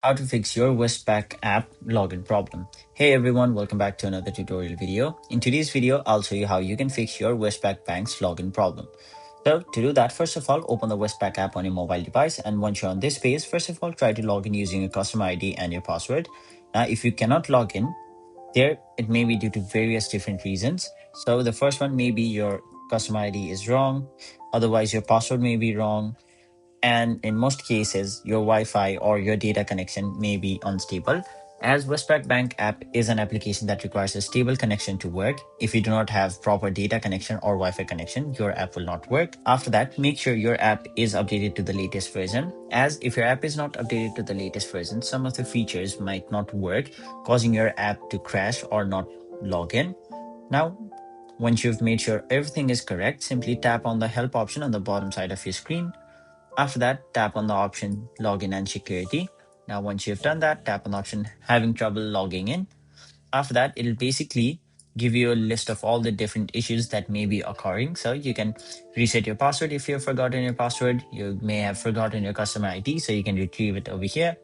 How to fix your Westpac app login problem. Hey everyone, welcome back to another tutorial video. In today's video, I'll show you how you can fix your Westpac Bank's login problem. So to do that, first of all, open the Westpac app on your mobile device. And once you're on this page, first of all, try to log in using your customer ID and your password. Now, if you cannot log in, it may be due to various different reasons. So the first one may be your customer ID is wrong. Otherwise, your password may be wrong, and in most cases your Wi-Fi or your data connection may be unstable. As Westpac Bank app is an application that requires a stable connection to work, if you do not have proper data connection or Wi-Fi connection, your app will not work. After that, make sure your app is updated to the latest version, as if your app is not updated to the latest version, some of the features might not work, causing your app to crash or not log in. Now, once you've made sure everything is correct, simply tap on the help option on the bottom side of your screen. After that, tap on the option Login and Security. Now, once you've done that, tap on the option Having Trouble Logging In. After that, it'll basically give you a list of all the different issues that may be occurring. So you can reset your password if you've forgotten your password. You may have forgotten your customer ID, so you can retrieve it over here.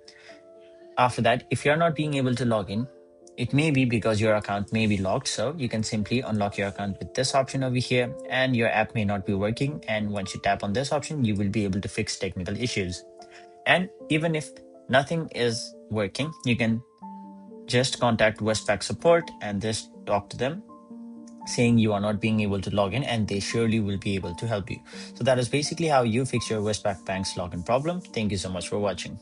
After that, if you're not being able to log in, it may be because your account may be locked. So you can simply unlock your account with this option over here, and your app may not be working. And once you tap on this option, you will be able to fix technical issues. And even if nothing is working, you can just contact Westpac support and just talk to them saying you are not being able to log in, and they surely will be able to help you. So that is basically how you fix your Westpac Bank's login problem. Thank you so much for watching.